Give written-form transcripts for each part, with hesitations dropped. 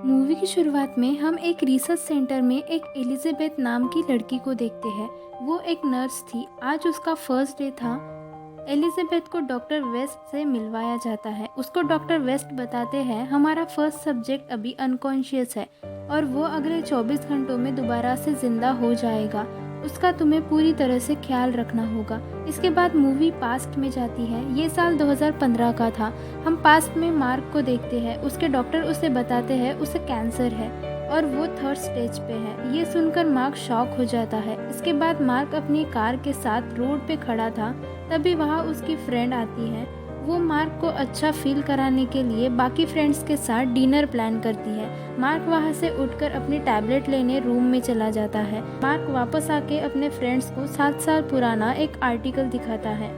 Movie की शुरुआत में हम एक रिसर्च सेंटर में एक एलिजाबेथ नाम की लड़की को देखते हैं। वो एक नर्स थी। आज उसका फर्स्ट डे था। एलिजाबेथ को डॉक्टर वेस्ट से मिलवाया जाता है। उसको डॉक्टर वेस्ट बताते हैं हमारा फर्स्ट सब्जेक्ट अभी अनकॉन्शियस है और वो अगले 24 घंटों में दोबारा से जिंदा हो जाएगा। उसका तुम्हें पूरी तरह से ख्याल रखना होगा। इसके बाद मूवी पास्ट में जाती है। ये साल 2015 का था। हम पास्ट में मार्क को देखते हैं। उसके डॉक्टर उसे बताते हैं उसे कैंसर है और वो थर्ड स्टेज पे है। ये सुनकर मार्क शॉक हो जाता है। इसके बाद मार्क अपनी कार के साथ रोड पे खड़ा था, तभी वहाँ उसकी फ्रेंड आती है। वो मार्क को अच्छा फील कराने के लिए बाकी फ्रेंड्स के साथ डिनर प्लान करती है। मार्क वहाँ से उठकर अपनी टैबलेट लेने रूम में चला जाता है। मार्क वापस आके अपने फ्रेंड्स को 7 साल पुराना एक आर्टिकल दिखाता है।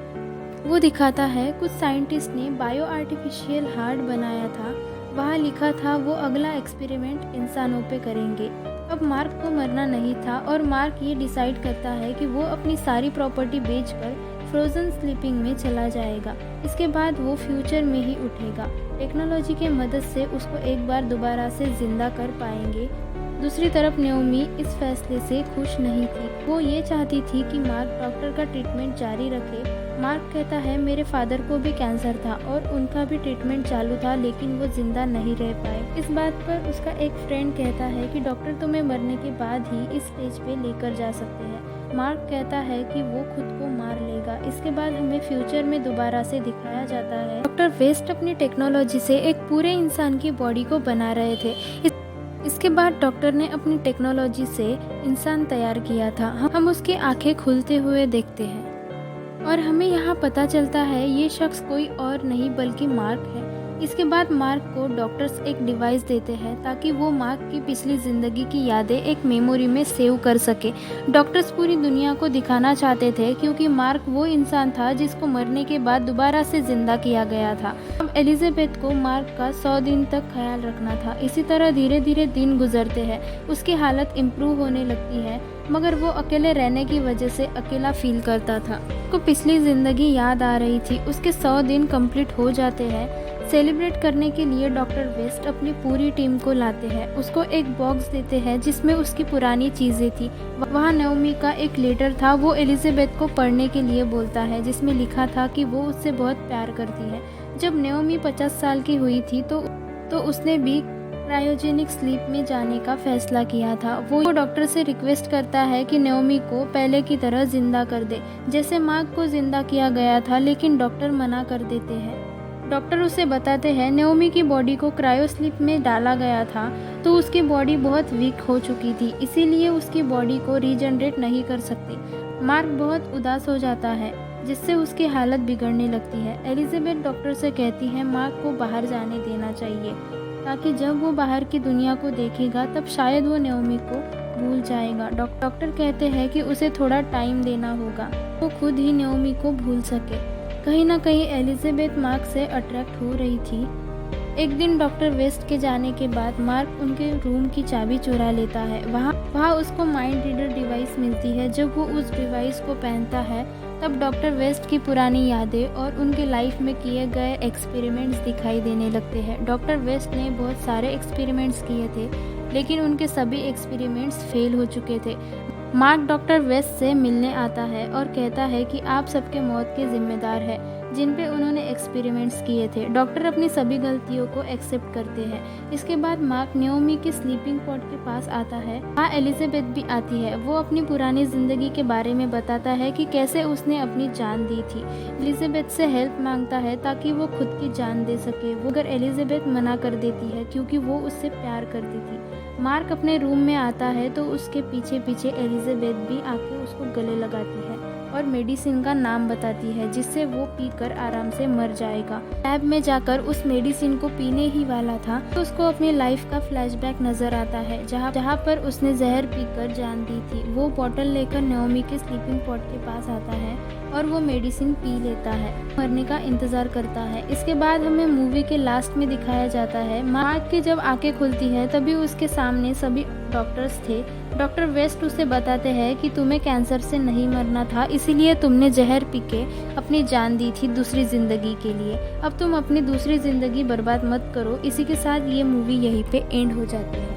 वो दिखाता है कुछ साइंटिस्ट ने बायो आर्टिफिशियल हार्ट बनाया था। वहाँ लिखा था वो अगला एक्सपेरिमेंट इंसानों पे करेंगे। अब मार्क को मरना नहीं था और मार्क ये डिसाइड करता है कि वो अपनी सारी प्रॉपर्टी बेचकर फ्रोजन स्लीपिंग में चला जाएगा। इसके बाद वो फ्यूचर में ही उठेगा। टेक्नोलॉजी के मदद से उसको एक बार दोबारा से जिंदा कर पाएंगे। दूसरी तरफ नेओमी इस फैसले से खुश नहीं थी। वो ये चाहती थी कि मार्क डॉक्टर का ट्रीटमेंट जारी रखे। मार्क कहता है मेरे फादर को भी कैंसर था और उनका भी ट्रीटमेंट चालू था, लेकिन वो जिंदा नहीं रह पाए। इस बात पर उसका एक फ्रेंड कहता है कि डॉक्टर तुम्हें मरने के बाद ही इस स्टेज पे लेकर जा सकते हैं। मार्क कहता है कि वो खुद को मार लेगा। इसके बाद हमें फ्यूचर में दोबारा से दिखाया जाता है डॉक्टर वेस्ट अपनी टेक्नोलॉजी से एक पूरे इंसान की बॉडी को बना रहे थे। इसके बाद डॉक्टर ने अपनी टेक्नोलॉजी से इंसान तैयार किया था। हम उसकी आंखें खुलते हुए देखते हैं और हमें यहाँ पता चलता है ये शख्स कोई और नहीं बल्कि मार्क है। इसके बाद मार्क को डॉक्टर्स एक डिवाइस देते हैं ताकि वो मार्क की पिछली ज़िंदगी की यादें एक मेमोरी में सेव कर सके। डॉक्टर्स पूरी दुनिया को दिखाना चाहते थे क्योंकि मार्क वो इंसान था जिसको मरने के बाद दोबारा से जिंदा किया गया था। अब एलिजाबेथ को मार्क का 100 दिन तक ख्याल रखना था। इसी तरह धीरे धीरे दिन गुजरते हैं। उसकी हालत इम्प्रूव होने लगती है, मगर वो अकेले रहने की वजह से अकेला फील करता था। उसको पिछली ज़िंदगी याद आ रही थी। उसके 100 दिन कंप्लीट हो जाते हैं। सेलिब्रेट करने के लिए डॉक्टर वेस्ट अपनी पूरी टीम को लाते हैं। उसको एक बॉक्स देते हैं जिसमें उसकी पुरानी चीज़ें थी। वहाँ नेओमी का एक लेटर था। वो एलिजाबेथ को पढ़ने के लिए बोलता है जिसमें लिखा था कि वो उससे बहुत प्यार करती है। जब नेओमी 50 साल की हुई थी तो उसने भी क्रायोजेनिक स्लीप में जाने का फैसला किया था। वो डॉक्टर से रिक्वेस्ट करता है कि नेओमी को पहले की तरह जिंदा कर दे, जैसे मार्क को जिंदा किया गया था, लेकिन डॉक्टर मना कर देते हैं। डॉक्टर उसे बताते हैं नेओमी की बॉडी को क्रायो स्लीप में डाला गया था तो उसकी बॉडी बहुत वीक हो चुकी थी, इसीलिए उसकी बॉडी को रीजनरेट नहीं कर सकती। मार्क बहुत उदास हो जाता है जिससे उसकी हालत बिगड़ने लगती है। एलिजाबेथ डॉक्टर से कहती है मार्क को बाहर जाने देना चाहिए ताकि जब वो बाहर की दुनिया को देखेगा तब शायद वो नेओमी को भूल जाएगा। डॉक्टर कहते हैं कि उसे थोड़ा टाइम देना होगा, वो खुद ही नेओमी को भूल सके। कहीं ना कहीं एलिजाबेथ मार्क से अट्रैक्ट हो रही थी। एक दिन डॉक्टर वेस्ट के जाने के बाद मार्क उनके रूम की चाबी चुरा लेता है। वहाँ उसको माइंड रीडर डिवाइस मिलती है। जब वो उस डिवाइस को पहनता है तब डॉक्टर वेस्ट की पुरानी यादें और उनके लाइफ में किए गए एक्सपेरिमेंट्स दिखाई देने लगते हैं। डॉक्टर वेस्ट ने बहुत सारे एक्सपेरिमेंट्स किए थे, लेकिन उनके सभी एक्सपेरिमेंट्स फेल हो चुके थे। मार्क डॉक्टर वेस्ट से मिलने आता है और कहता है कि आप सबके मौत के जिम्मेदार हैं जिन पे उन्होंने एक्सपेरिमेंट्स किए थे। डॉक्टर अपनी सभी गलतियों को एक्सेप्ट करते हैं। इसके बाद मार्क नेओमी के स्लीपिंग पॉड के पास आता है। वहाँ एलिजाबेथ भी आती है। वो अपनी पुरानी जिंदगी के बारे में बताता है कि कैसे उसने अपनी जान दी थी। एलिजाबेथ से हेल्प मांगता है ताकि वो खुद की जान दे सके। वो अगर एलिजाबेथ मना कर देती है क्योंकि वो उससे प्यार करती थी। मार्क अपने रूम में आता है तो उसके पीछे पीछे एलिजाबेथ भी आके उसको गले लगाती है और मेडिसिन का नाम बताती है जिससे वो पीकर आराम से मर जाएगा। लैब में जाकर उस मेडिसिन को पीने ही वाला था तो उसको अपनी लाइफ का फ्लैशबैक नजर आता है जहाँ पर उसने जहर पीकर जान दी थी। वो बोतल लेकर नेओमी के स्लीपिंग पॉड के पास आता है और वो मेडिसिन पी लेता है, मरने का इंतजार करता है। इसके बाद हमें मूवी के लास्ट में दिखाया जाता है मार्क की जब आंखें खुलती है तभी उसके सामने सभी डॉक्टर्स थे। डॉक्टर वेस्ट उसे बताते हैं कि तुम्हें कैंसर से नहीं मरना था, इसीलिए तुमने जहर पी के अपनी जान दी थी दूसरी ज़िंदगी के लिए। अब तुम अपनी दूसरी ज़िंदगी बर्बाद मत करो। इसी के साथ ये मूवी यहीं पे एंड हो जाती है।